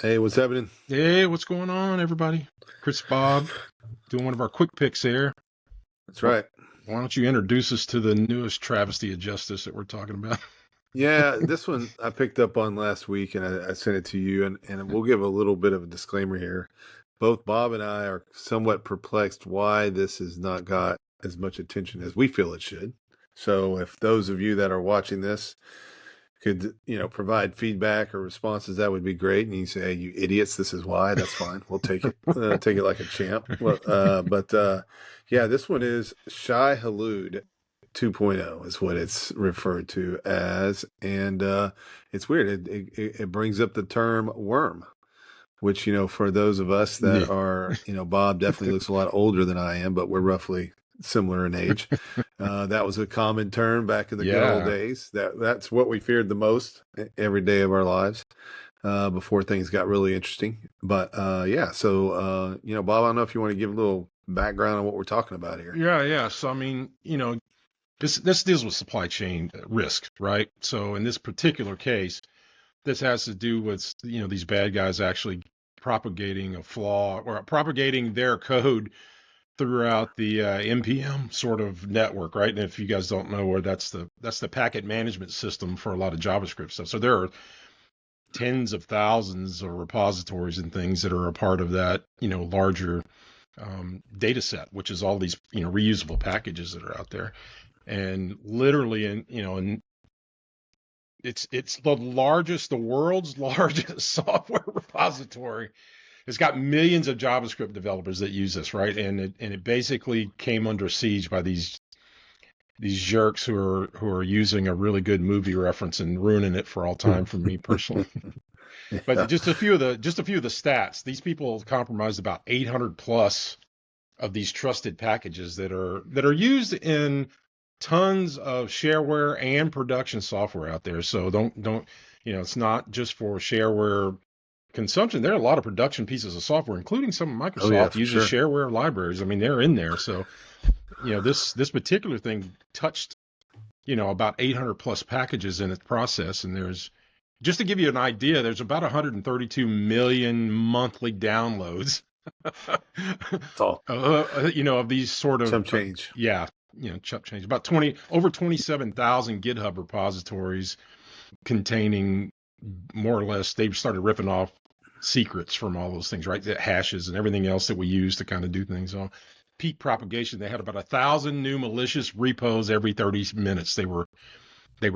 Hey, what's happening? Hey, what's going on, everybody? Chris Bob doing one of our quick picks here. That's Why right. why don't you introduce us to the newest travesty of justice that we're talking about? Yeah, this one I picked up on last week and I sent it to you, and we'll give a little bit of a disclaimer here. Both Bob and I are somewhat perplexed why this has not got as much attention as we feel it should. So if those of you that are watching this could, provide feedback or responses, that would be great. And you say, hey, you idiots, this is why. That's fine. We'll take it. Take it like a champ. Well, yeah, this one is Sh1-Hulud 2.0 is what it's referred to as, and it's weird. It brings up the term worm, which for those of us that Yeah. are, Bob definitely looks a lot older than I am, but we're roughly similar in age. That was a common term back in the good old Yeah. days. That's what we feared the most every day of our lives before things got really interesting. But yeah, so Bob, I don't know if you want to give a little background on what we're talking about here. Yeah. So I mean, this deals with supply chain risk, right? So in this particular case, this has to do with, these bad guys actually propagating a flaw or propagating their code throughout the npm sort of network, right? And if you guys don't know, where that's the packet management system for a lot of JavaScript stuff. So there are tens of thousands of repositories and things that are a part of that, larger data set, which is all these, reusable packages that are out there. And literally, and it's the world's largest software repository. It's got millions of JavaScript developers that use this, right? And it basically came under siege by these jerks who are using a really good movie reference and ruining it for all time for me personally. But Yeah. just a few of the stats. These people compromised about 800 plus of these trusted packages that are used in tons of shareware and production software out there. So don't it's not just for shareware consumption. There are a lot of production pieces of software, including some of Oh yeah, Microsoft for uses sure. shareware libraries. I mean, they're in there. So this particular thing touched about 800 plus packages in its process, and there's just to give you an idea, there's about 132 million monthly downloads. It's all Of these sort of some change. yeah, chump change. About 20 over 27,000 GitHub repositories containing more or less. They've started ripping off secrets from all those things, right? The hashes and everything else that we use to kind of do things. So peak propagation, they had about 1,000 new malicious repos every 30 minutes. They were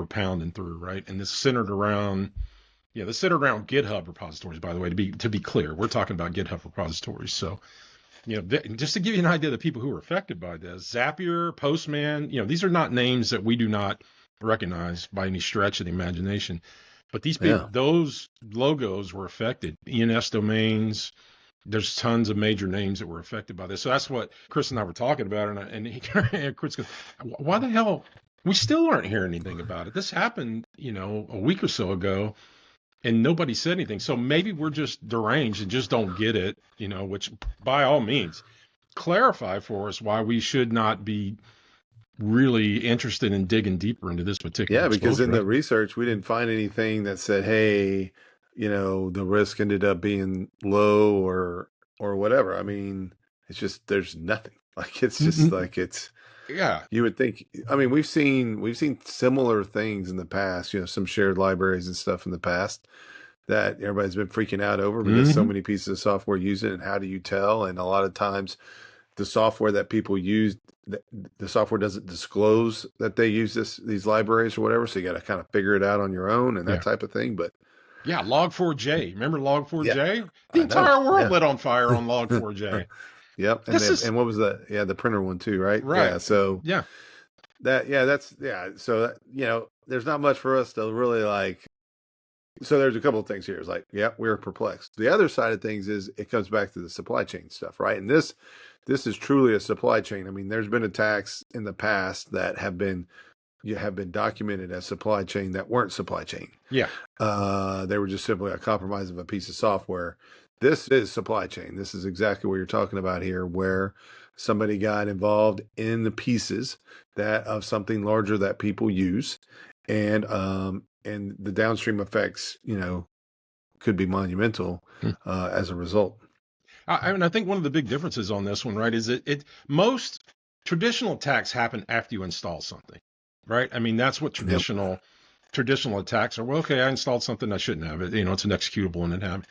pounding through, right? And this centered around GitHub repositories. By the way, to be clear, we're talking about GitHub repositories. So just to give you an idea of the people who are affected by this, Zapier, Postman, these are not names that we do not recognize by any stretch of the imagination. But these people, Yeah. those logos were affected. ENS domains. There's tons of major names that were affected by this. So that's what Chris and I were talking about. And Chris goes, "Why the hell? We still aren't hearing anything about it. This happened, a week or so ago, and nobody said anything. So maybe we're just deranged and just don't get it, which by all means, clarify for us why we should not be really interested in digging deeper into this particular Yeah, because exposure, in the right? research, we didn't find anything that said, hey, the risk ended up being low or whatever. I mean, it's just there's nothing. Like it's just Mm-mm. like it's Yeah. you would think. I mean, we've seen similar things in the past, some shared libraries and stuff in the past that everybody's been freaking out over because so Hmm. many pieces of software use it, and how do you tell? And a lot of times the software that people use, the software doesn't disclose that they use these libraries or whatever, so you got to kind of figure it out on your own and that Yeah. type of thing. But Yeah. Log4j. Remember yeah, Log4j? The I know. entire world Yeah. lit on fire on Log4j. Yep. And This then is and what was the printer one too, right? right. Yeah. So Yeah. so there's not much for us to really like. So there's a couple of things here. It's like, yeah, we're perplexed. The other side of things is it comes back to the supply chain stuff, right? And this is truly a supply chain. I mean, there's been attacks in the past that have been documented as supply chain that weren't supply chain. Yeah. They were just simply a compromise of a piece of software. This is supply chain. This is exactly what you're talking about here, where somebody got involved in the pieces that of something larger that people use, and the downstream effects, could be monumental as a result. I think one of the big differences on this one, right, is most traditional attacks happen after you install something, right? I mean, that's what Yep. traditional attacks are. Well, okay, I installed something I shouldn't have it. It's an executable and it have.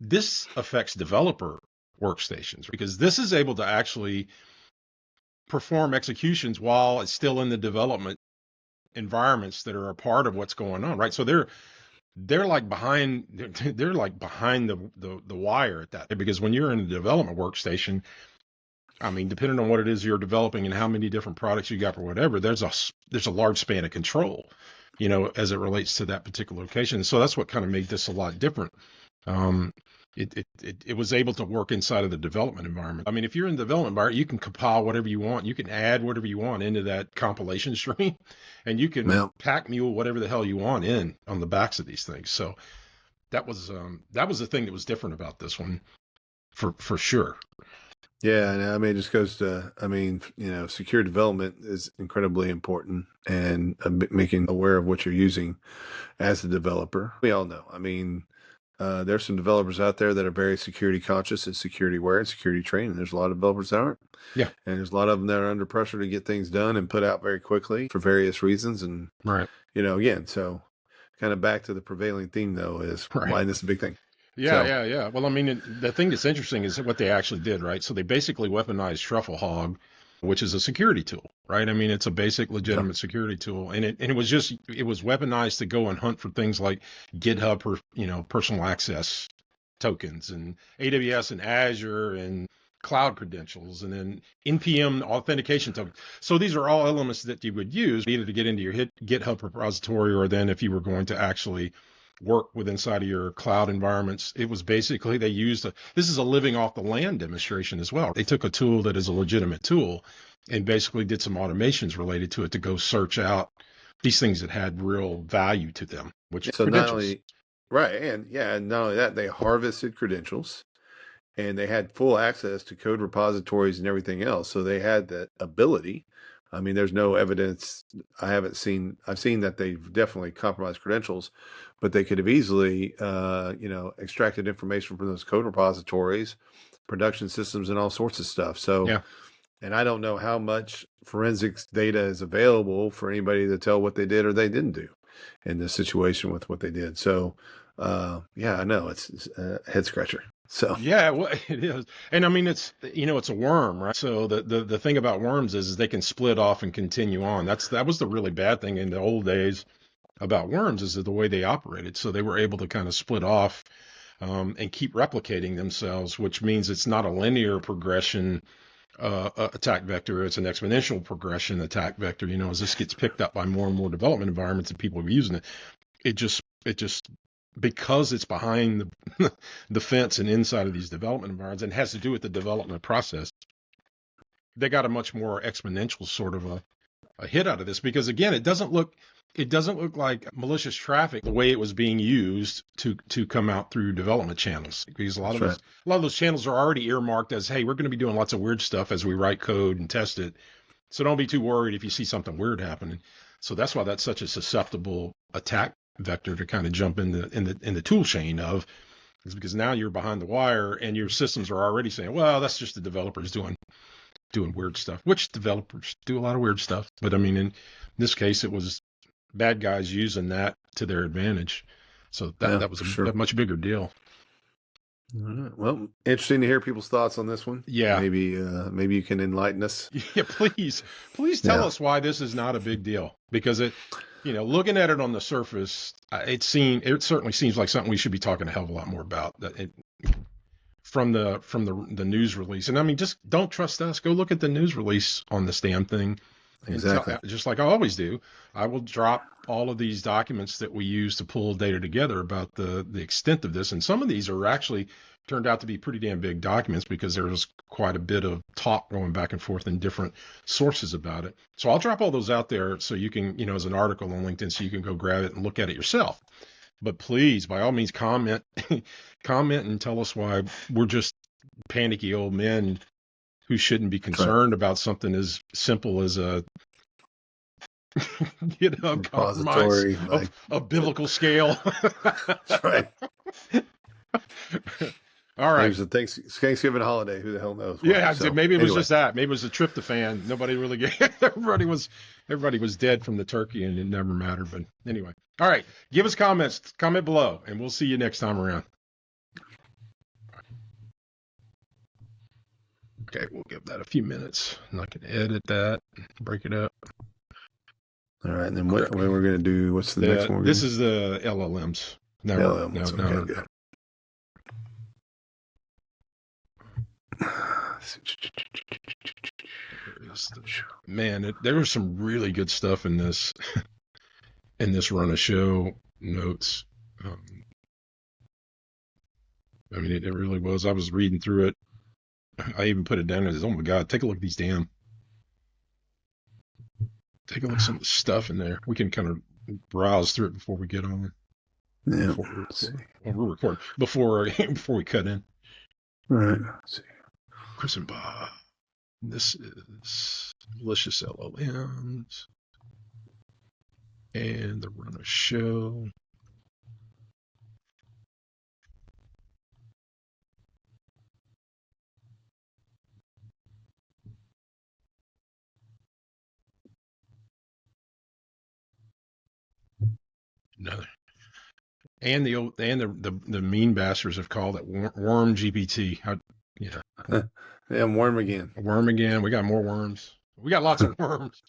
This affects developer workstations because this is able to actually perform executions while it's still in the development environments that are a part of what's going on, right? So they're like behind the wire at that, because when you're in a development workstation, I mean, depending on what it is you're developing and how many different products you got or whatever, there's a large span of control, as it relates to that particular location. So that's what kind of made this a lot different. It was able to work inside of the development environment. I mean, if you're in the development environment, you can compile whatever you want. You can add whatever you want into that compilation stream, and you can Yep. pack mule whatever the hell you want in on the backs of these things. So that was the thing that was different about this one, for sure. Yeah, and I mean, it just goes to, secure development is incredibly important, and making aware of what you're using as a developer. We all know. I mean, there's some developers out there that are very security conscious and security aware and security trained. And there's a lot of developers that aren't. Yeah. And there's a lot of them that are under pressure to get things done and put out very quickly for various reasons. And, Right. Again, so kind of back to the prevailing theme, though, is why this is a big thing. Yeah. Well, I mean, the thing that's interesting is what they actually did, right? So they basically weaponized Sh1-Hulud, which is a security tool, right? I mean, it's a basic, legitimate security tool, and it was weaponized to go and hunt for things like GitHub or personal access tokens, and AWS and Azure and cloud credentials, and then NPM authentication tokens. So these are all elements that you would use either to get into your GitHub repository, or then if you were going to actually work with inside of your cloud environments. It was basically, this is a living off the land demonstration as well. They took a tool that is a legitimate tool and basically did some automations related to it to go search out these things that had real value to them, which So credentials. not only, right, and not only that, they harvested credentials, and they had full access to code repositories and everything else. So they had that ability. I mean, there's no evidence. I've seen that they've definitely compromised credentials, but they could have easily, extracted information from those code repositories, production systems, and all sorts of stuff. So, Yeah. And I don't know how much forensics data is available for anybody to tell what they did or they didn't do in this situation with what they did. So, I know it's a head scratcher. So yeah, well, it is, and I mean it's a worm, right? So the thing about worms is they can split off and continue on. That was the really bad thing in the old days about worms, is the way they operated. So they were able to kind of split off and keep replicating themselves, which means it's not a linear progression attack vector. It's an exponential progression attack vector. As this gets picked up by more and more development environments and people are using it, it just because it's behind the fence and inside of these development environments and has to do with the development process, they got a much more exponential sort of a hit out of this, because again, it doesn't look like malicious traffic the way it was being used to come out through development channels, because a lot of those channels are already earmarked as, hey, we're going to be doing lots of weird stuff as we write code and test it. So don't be too worried if you see something weird happening. So that's why that's such a susceptible attack vector to kind of jump in the tool chain of, is because now you're behind the wire and your systems are already saying, well, that's just the developers doing weird stuff, which developers do a lot of weird stuff. But I mean, in this case, it was bad guys using that to their advantage. So that was a much bigger deal. All right. Well, interesting to hear people's thoughts on this one. Yeah. Maybe you can enlighten us. Yeah, please tell us why this is not a big deal, because looking at it on the surface, it certainly seems like something we should be talking a hell of a lot more about from the news release. And I mean, just don't trust us. Go look at the news release on this damn thing. Exactly. Just like I always do, I will drop all of these documents that we use to pull data together about the extent of this. And some of these are actually turned out to be pretty damn big documents, because there was quite a bit of talk going back and forth in different sources about it. So I'll drop all those out there so you can, as an article on LinkedIn, so you can go grab it and look at it yourself. But please, by all means, comment and tell us why we're just panicky old men who shouldn't be concerned about something as simple as a compromise of biblical scale. That's right. All Maybe right. it's a Thanksgiving holiday. Who the hell knows what? Yeah, So maybe it was anyway, just that. Maybe it was a tryptophan. Nobody really gave. Everybody was dead from the turkey, and it never mattered. But anyway, all right. Give us comments. Comment below, and we'll see you next time around. Okay, we'll give that a few minutes, and I can edit that, break it up. all right. And then what we're going to do? What's the next one? This is the LLMs. No, LLMs. no, Okay, no, good. no. Man, there was some really good stuff in this run of show notes. I mean, it really was. I was reading through it. I even put it down as, oh my God, take a look at these take a look at some of the stuff in there. We can kind of browse through it before we get on. Yeah. Before we cut in. All right. Let's see. Chris and Bob. This is malicious LLMs and the run of show. Another. And the mean bastards have called it worm GPT. Yeah. Yeah, worm again. Worm again. We got more worms. We got lots of worms.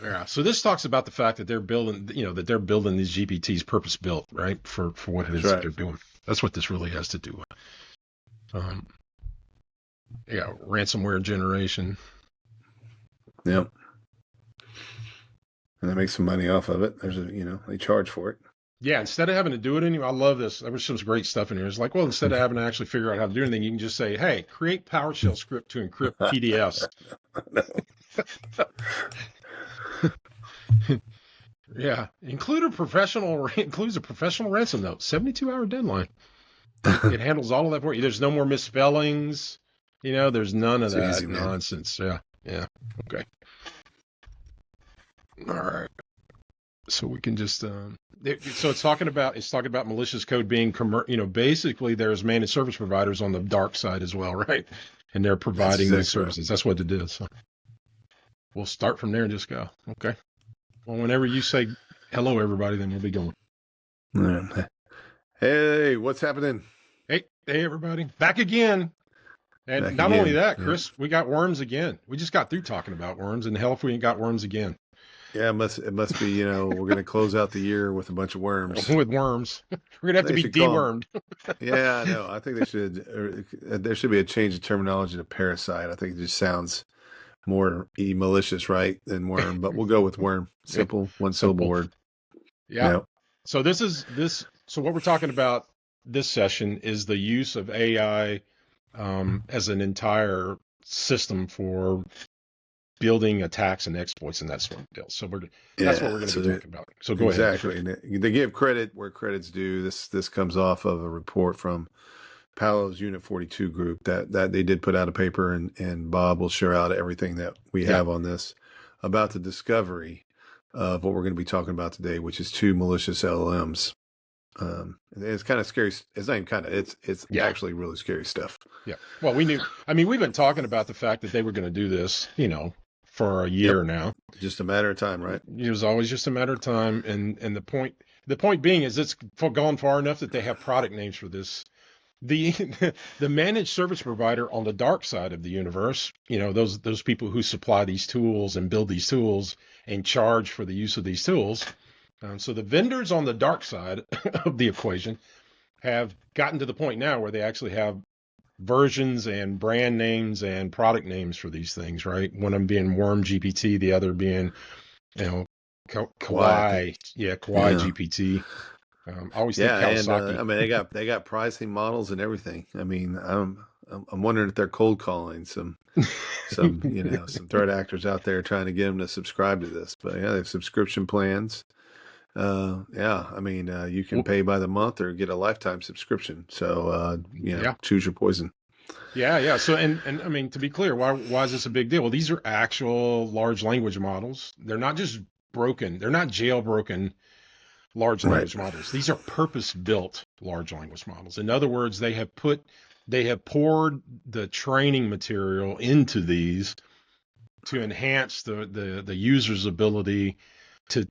Yeah. So this talks about the fact that they're building, these GPTs purpose built, right, for what it is that they're doing. That's what this really has to do with. Yeah, ransomware generation. Yep. And they make some money off of it. They charge for it. Yeah, instead of having to do it anyway, I love this. There was some great stuff in here. It's like, well, instead of having to actually figure out how to do anything, you can just say, hey, create PowerShell script to encrypt PDFs. Yeah, includes a professional ransom note, 72-hour deadline. It handles all of that for you. There's no more misspellings. There's none of that nonsense. Yeah. Okay. All right. So we can just so it's talking about malicious code being basically there's managed service providers on the dark side as well, right? And they're providing these services. That's what it is. So we'll start from there and just go. Okay. Well, whenever you say hello, everybody, then we'll be going. Yeah. Hey, what's happening? Hey, everybody, back again. And not only that, Chris, we got worms again. We just got through talking about worms, and hell if we ain't got worms again. Yeah, it must be, we're going to close out the year with a bunch of worms. With worms. We're going to have to be dewormed. Yeah, I know. I think there should be a change of terminology to parasite. I think it just sounds more malicious, right, than worm, but we'll go with worm. Simple, one syllable word. Yeah. So so what we're talking about this session is the use of AI as an entire system for building attacks and exploits and that sort of deal. So that's what we're going to be talking about. So go ahead. Exactly. And they give credit where credit's due. This comes off of a report from Palo's Unit 42 group that they did put out a paper, and Bob will share out everything that we have on this about the discovery of what we're going to be talking about today, which is 2 malicious LLMs. It's kind of scary. It's not even kind of, it's actually really scary stuff. Yeah. Well, we've been talking about the fact that they were going to do this, for a year now. Just a matter of time, right? It was always just a matter of time. And the point being is it's gone far enough that they have product names for this. The managed service provider on the dark side of the universe, those people who supply these tools and build these tools and charge for the use of these tools. So the vendors on the dark side of the equation have gotten to the point now where they actually have versions and brand names and product names for these things, right? One of them being Worm GPT, the other being, Kawaii. Yeah, Kawaii GPT. I always think Kawasaki. And they got pricing models and everything. I mean, I'm wondering if they're cold calling some threat actors out there trying to get them to subscribe to this. But yeah, they have subscription plans. You can pay by the month or get a lifetime subscription. So choose your poison. Yeah. So and I mean, to be clear, why is this a big deal? Well, these are actual large language models. They're not just broken. They're not jailbroken large Right. language models. These are purpose-built large language models. In other words, they have poured the training material into these to enhance the user's ability to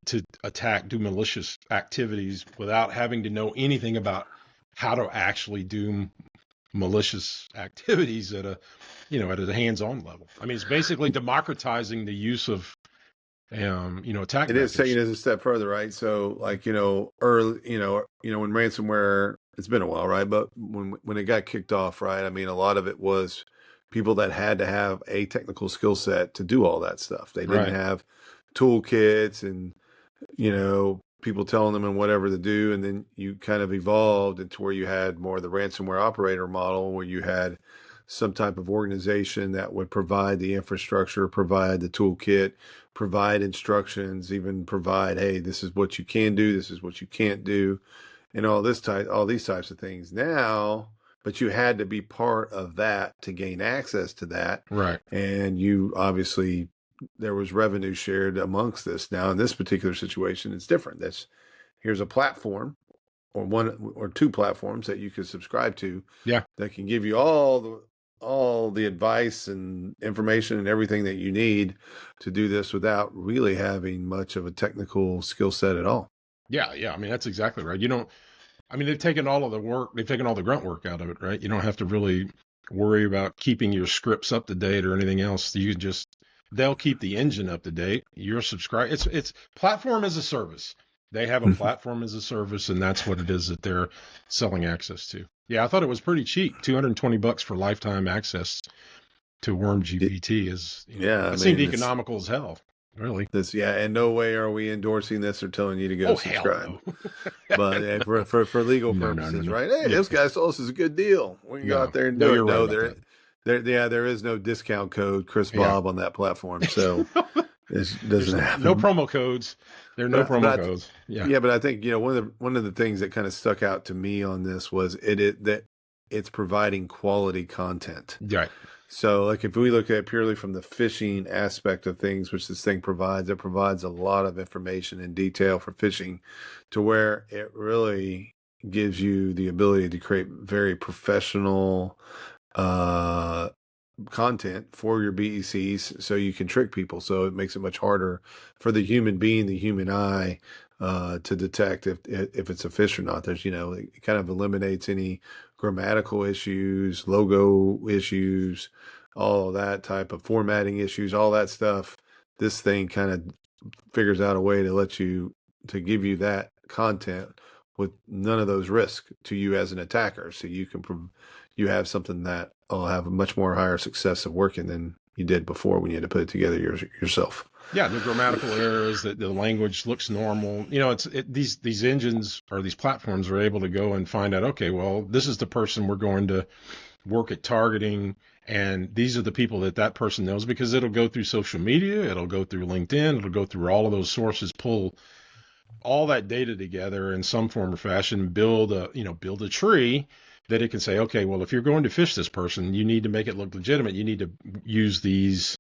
attack, do malicious activities without having to know anything about how to actually do malicious activities at a hands-on level. I mean, it's basically democratizing the use of attack It is taking vectors. it a step further, right? So, like, early, when ransomware, it's been a while, right? But when it got kicked off, right? I mean, a lot of it was people that had to have a technical skill set to do all that stuff. They didn't Right. have toolkits and people telling them and whatever to do. And then you kind of evolved into where you had more of the ransomware operator model, where you had some type of organization that would provide the infrastructure, provide the toolkit, provide instructions, even provide, hey, this is what you can do, this is what you can't do, and all these types of things. Now, but you had to be part of that to gain access to that. Right. And you obviously, there was revenue shared amongst this. Now, in this particular situation, it's different. Here's a platform, or one or two platforms that you can subscribe to, Yeah. that can give you all the advice and information and everything that you need to do this without really having much of a technical skill set at all. Yeah. Yeah. I mean, that's exactly right. I mean, they've taken all of the work, they've taken all the grunt work out of it, right? You don't have to really worry about keeping your scripts up to date or anything else. They'll keep the engine up to date. You're subscribed. It's platform as a service. They have a platform as a service, and that's what it is that they're selling access to. Yeah, I thought it was pretty cheap. $220 for lifetime access to Worm GPT Yeah, I it seemed mean, economical as hell, really. yeah, and no way are we endorsing this or telling you to go Oh, hell subscribe. no. But for legal No, no, no, purposes, no. right? Hey, Yeah. this guy told us it's a good deal. We can go No, out there and no, do you're it. right No, about that. there is no discount code Chris Yeah. Bob on that platform, so it There's doesn't no happen. promo codes. There are no promo codes. Yeah. Yeah, but I think one of the things that kind of stuck out to me on this was that it's providing quality content. Right. So, like, if we look at it purely from the phishing aspect of things, which this thing provides, it provides a lot of information and detail for phishing, to where it really gives you the ability to create very professional uh, content for your BECs, so you can trick people. So it makes it much harder for the human being, the human eye, to detect if it's a fish or not. It kind of eliminates any grammatical issues, logo issues, all of that type of formatting issues, all that stuff. This thing kind of figures out a way to give you that content with none of those risks to you as an attacker. So you have something that will have a much more higher success of working than you did before when you had to put it together yourself. Yeah, no grammatical errors. That the language looks normal. These engines or these platforms are able to go and find out. Okay, well, this is the person we're going to work at targeting, and these are the people that person knows, because it'll go through social media, it'll go through LinkedIn, it'll go through all of those sources, pull all that data together in some form or fashion, build a tree that it can say, okay, well, if you're going to fish this person, you need to make it look legitimate. You need to use these,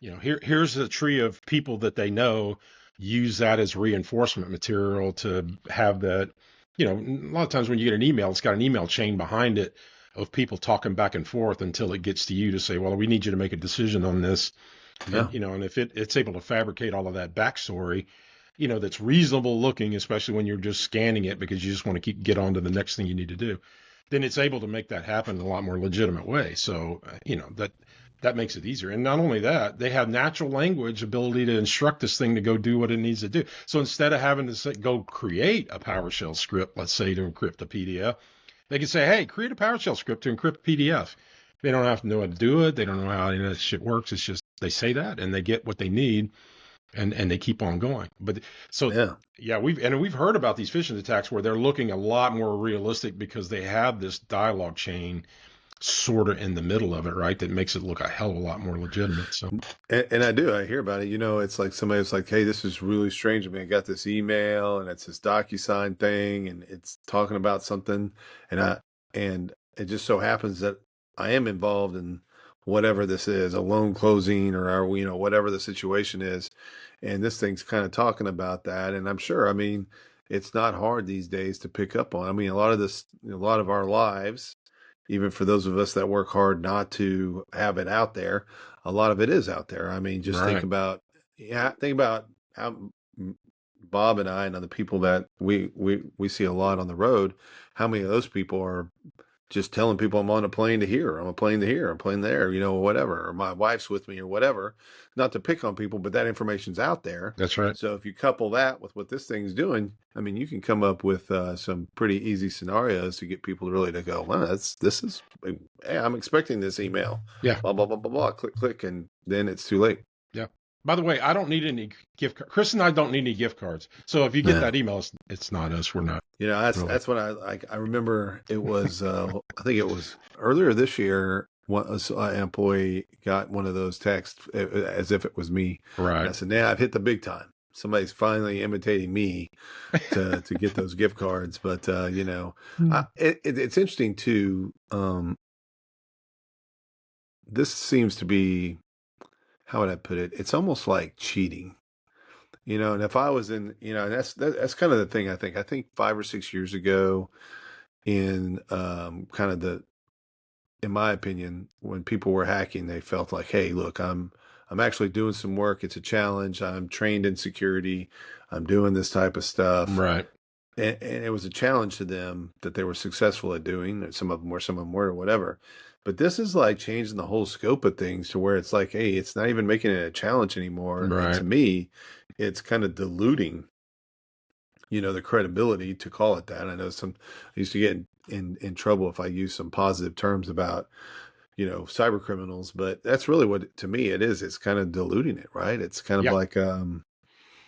here's a tree of people that they know, use that as reinforcement material to have that, a lot of times when you get an email, it's got an email chain behind it of people talking back and forth until it gets to you to say, well, we need you to make a decision on this. Yeah. And if it's able to fabricate all of that backstory, that's reasonable looking, especially when you're just scanning it because you just want to get on to the next thing you need to do, then it's able to make that happen in a lot more legitimate way. So, that makes it easier. And not only that, they have natural language ability to instruct this thing to go do what it needs to do. So instead of having to go create a PowerShell script, let's say to encrypt a PDF, they can say, hey, create a PowerShell script to encrypt PDF. They don't have to know how to do it. They don't know how any of that shit works. It's just they say that and they get what they need, and they keep on going. But so yeah, we've heard about these phishing attacks where they're looking a lot more realistic because they have this dialogue chain sort of in the middle of it, right? That makes it look a hell of a lot more legitimate. So and I hear about it. It's like somebody's like, hey, this is really strange to me. I got this email and it's this DocuSign thing and it's talking about something, and it just so happens that I am involved in whatever this is, a loan closing or whatever the situation is, and this thing's kind of talking about that. And I'm sure, I mean, it's not hard these days to pick up on. I mean, a lot of this, a lot of our lives, even for those of us that work hard not to have it out there, a lot of it is out there. I mean, just think Right. about, yeah, think about how Bob and I and other people that we see a lot on the road, how many of those people are just telling people I'm on a plane to here, I'm a plane to here, I'm playing there, whatever, or my wife's with me or whatever. Not to pick on people, but that information's out there. That's right. So if you couple that with what this thing's doing, I mean, you can come up with some pretty easy scenarios to get people really to go, well, this is, hey, I'm expecting this email, Yeah. blah, blah, blah, blah, blah, click, click, and then it's too late. Yeah. By the way, I don't need any gift cards. Chris and I don't need any gift cards. So if you get No. that email, it's not us. We're not really. That's when I remember it was I think it was earlier this year. An employee got one of those texts as if it was me, and I Right. said, "Nah, I've hit the big time. Somebody's finally imitating me to get those gift cards." But Hmm. it's interesting too. This seems to be, how would I put it? It's almost like cheating. And if I was in, and that's kind of the thing. I think 5 or 6 years ago, in kind of in my opinion, when people were hacking, they felt like, hey, look, I'm actually doing some work. It's a challenge. I'm trained in security. I'm doing this type of stuff. Right. And it was a challenge to them that they were successful at doing. Some of them were, some of them were, or whatever. But this is like changing the whole scope of things to where it's like, hey, it's not even making it a challenge anymore. And to Right. me, it's kind of diluting, the credibility to call it that. I know I used to get in trouble if I use some positive terms about, cyber criminals, but that's really what, to me, it is. It's kind of diluting it, right? It's kind of Yeah. like,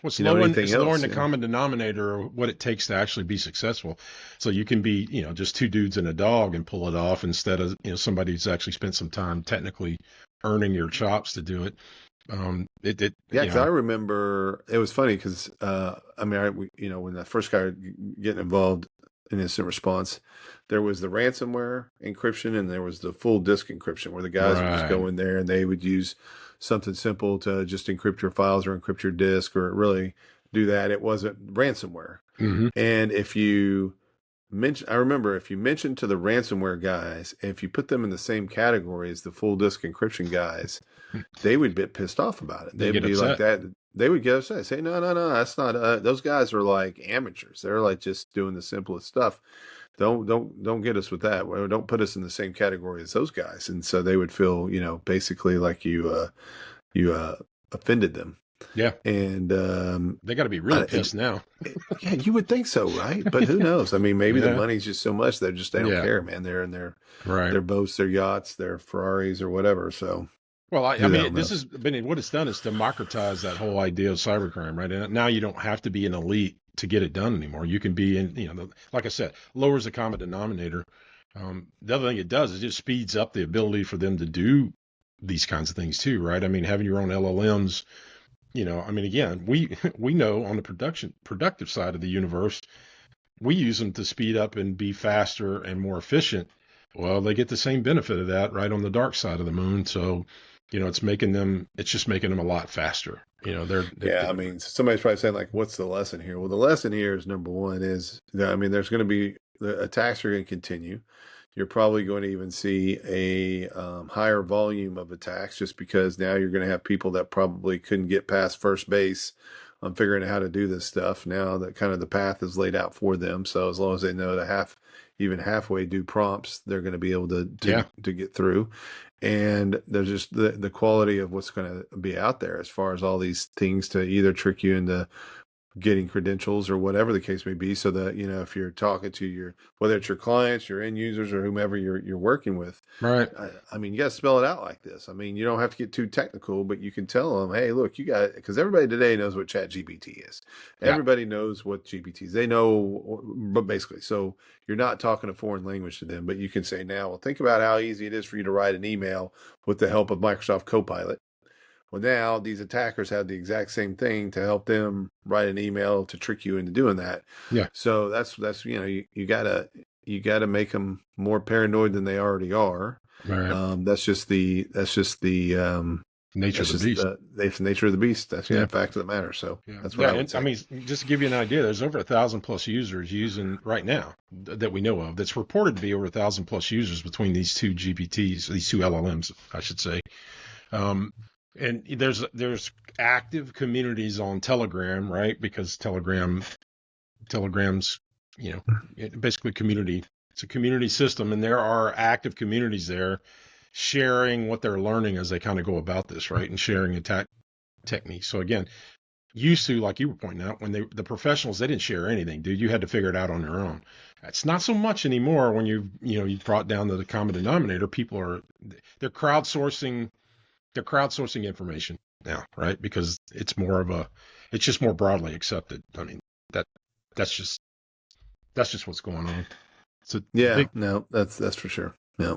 Well, anything it's lowering else. the Yeah. common denominator of what it takes to actually be successful. So you can be, just two dudes and a dog and pull it off instead of, somebody who's actually spent some time technically earning your chops to do it. It, Yeah, because I remember it was funny because I mean, when I first got getting involved in instant response, there was the ransomware encryption and there was the full disk encryption, where the guys would just right. go in there and they would use something simple to just encrypt your files or encrypt your disk or really do that. It wasn't ransomware. Hmm. And if you I remember if you mentioned to the ransomware guys, if you put them in the same category as the full disk encryption guys, they would get pissed off about it. They They'd get be like upset. that. They would get upset. Say, no, no, no, that's not. Those guys are like amateurs. They're like just doing the simplest stuff. Don't get us with that. Well, don't put us in the same category as those guys. And so they would feel, basically like you offended them. Yeah. And They got to be really pissed now. yeah, you would think so, right? But who knows? I mean, maybe the Yeah. money's just so much they don't Yeah. care, man. They're in Right. their boats, their yachts, their Ferraris, or whatever. So Well, I who the hell mean, this has knows? been what it's done is democratize that whole idea of cybercrime, right? And now you don't have to be an elite to get it done anymore. You can be in, like I said, lowers the common denominator. The other thing it does is it just speeds up the ability for them to do these kinds of things too, right? I mean, having your own LLMs, I mean, again, we know on the productive side of the universe, we use them to speed up and be faster and more efficient. Well, they get the same benefit of that right on the dark side of the moon. So, it's just making them a lot faster. Yeah, I mean, somebody's probably saying like, "What's the lesson here?" Well, the lesson here is number one is that, I mean, there's going to be, the attacks are going to continue. You're probably going to even see a higher volume of attacks just because now you're going to have people that probably couldn't get past first base on figuring out how to do this stuff. Now that kind of the path is laid out for them, so as long as they know to even halfway do prompts, they're going to be able yeah, to get through. And there's just the quality of what's going to be out there as far as all these things to either trick you into getting credentials or whatever the case may be, so that if you're talking to whether it's your clients, your end users, or whomever you're working with, right. I mean, you got to spell it out like this. I mean, you don't have to get too technical, but you can tell them, hey, look, you got, because everybody today knows what Chat GPT is. Yeah, Everybody knows what GPT is. They know, but basically, so you're not talking a foreign language to them, but you can say, now, well, think about how easy it is for you to write an email with the help of Microsoft Copilot. Well, now these attackers have the exact same thing to help them write an email to trick you into doing that. yeah, So that's you gotta make them more paranoid than they already are. right. That's just the nature of That's the just beast. the nature of the beast. That's Yeah. fact of the matter. So Yeah. that's what Yeah. I would And I say. mean, just to give you an idea, there's over 1,000 plus users using right now that we know of. That's reported to be over 1,000 plus users between these two GPTs, these two LLMs, I should say. Um, and there's active communities on Telegram, right? Because Telegram's, basically community. It's a community system, and there are active communities there sharing what they're learning as they kind of go about this, right? And sharing attack techniques. So again, used to, like you were pointing out, when the professionals, they didn't share anything, dude. You had to figure it out on your own. It's not so much anymore when you brought down to the common denominator. People they're crowdsourcing information now, right? Because it's just more broadly accepted. I mean, that that's just what's going on. It's a Yeah, big, no, that's for sure. Yeah.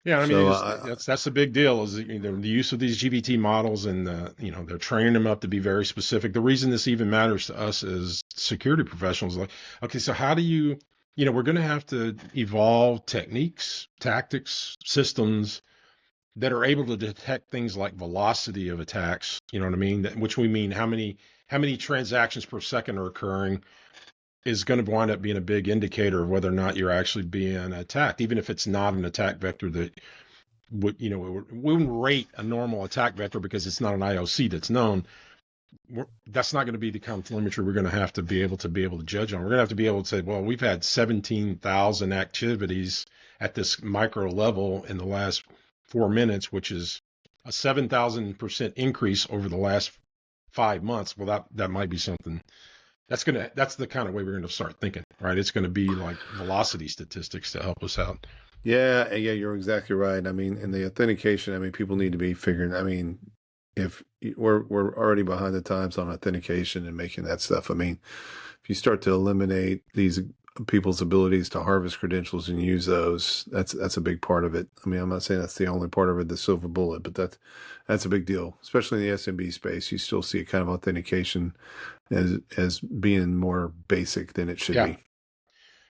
yeah. I mean, So that's the big deal is the use of these GBT models, and they're training them up to be very specific. The reason this even matters to us as security professionals, like, okay, so how do we're going to have to evolve techniques, tactics, systems that are able to detect things like velocity of attacks. You know what I mean? Which we mean how many transactions per second are occurring is going to wind up being a big indicator of whether or not you're actually being attacked, even if it's not an attack vector that wouldn't rate a normal attack vector because it's not an IOC that's known. That's not going to be the kind of telemetry we're going to have to be able to judge on. We're going to have to be able to say, well, we've had 17,000 activities at this micro level in the last 4 minutes, which is a 7,000% increase over the last 5 months. Well, that might be something that's the kind of way we're going to start thinking, right? It's going to be like velocity statistics to help us out. yeah, you're exactly right. I mean, in the authentication, I mean, people need to be figuring. I mean, if we're already behind the times on authentication and making that stuff. I mean, if you start to eliminate these people's abilities to harvest credentials and use those, that's a big part of it. I mean, I'm not saying that's the only part of it, the silver bullet, but that's a big deal, especially in the SMB space. You still see a kind of authentication as being more basic than it should Yeah. be.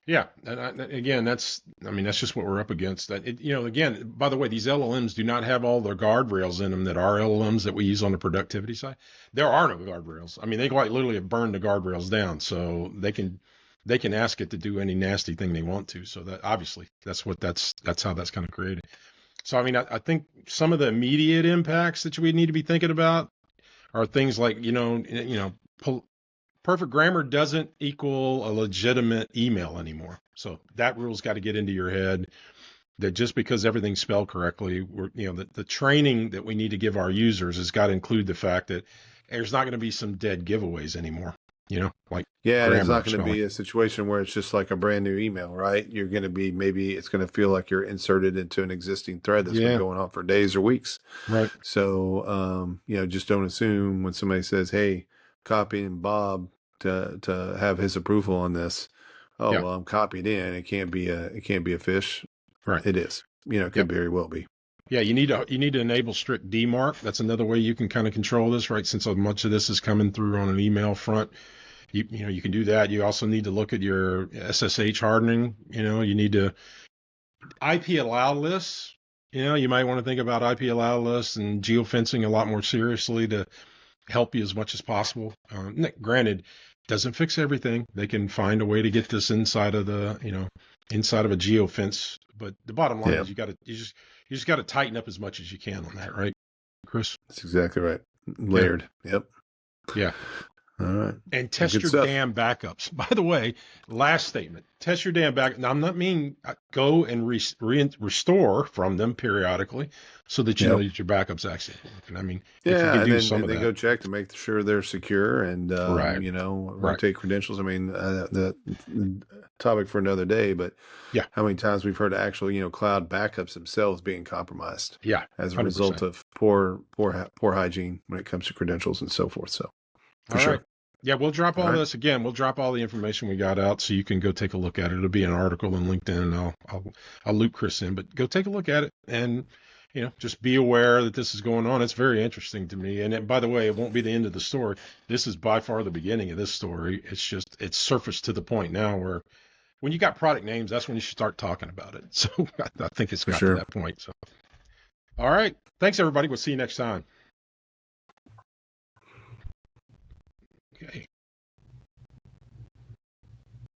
Yeah. And again, that's just what we're up against. Again, by the way, these LLMs do not have all the guardrails in them that our LLMs that we use on the productivity side. There are no guardrails. I mean, they quite literally have burned the guardrails down, so they can ask it to do any nasty thing they want to. So that obviously that's how that's kind of created. So I mean, I think some of the immediate impacts that we need to be thinking about are things like perfect grammar doesn't equal a legitimate email anymore. So that rule's got to get into your head that just because everything's spelled correctly, the training that we need to give our users has got to include the fact that there's not going to be some dead giveaways anymore, like Yeah, and it's grammar not or going to spelling. be a situation where it's just like a brand new email, right? You're going to be maybe it's going to feel like you're inserted into an existing thread that's been Yeah, going on for days or weeks. right. So, just don't assume when somebody says, "Hey, copying Bob to have his approval on this." Oh, Yeah, well, I'm copied in. It can't be a fish. right. It is. It Yep. could very well be. Yeah, you need to enable strict DMARC. That's another way you can kind of control this, right? Since so much of this is coming through on an email front. You can do that. You also need to look at your SSH hardening. You need to IP allow lists. You might want to think about IP allow lists and geofencing a lot more seriously to help you as much as possible. Granted, doesn't fix everything. They can find a way to get this inside of inside of a geofence. But the bottom line Yeah, is you just got to tighten up as much as you can on that, right, Chris? that's exactly right. Yeah, Layered. Yep. yeah. All right. And Well, test good your stuff. damn backups. By the way, last statement: test your damn back. Now, I'm not mean go and restore from them periodically, so that you know Yep. that your backups actually working. I mean, if you Yeah, can and do then some and of then that, go check to make sure they're secure and right, right, rotate credentials. I mean, the topic for another day, but yeah, how many times we've heard actual cloud backups themselves being compromised yeah, as a 100%. result of poor hygiene when it comes to credentials and so forth. So for All right. sure. Yeah, we'll drop All all right. this again. We'll drop all the information we got out so you can go take a look at it. It'll be an article in LinkedIn, and I'll loop Chris in. But go take a look at it, and just be aware that this is going on. It's very interesting to me. And by the way, it won't be the end of the story. This is by far the beginning of this story. It's surfaced to the point now where when you got product names, that's when you should start talking about it. So I think it's For got to sure. that point. So All right. Thanks, everybody. We'll see you next time.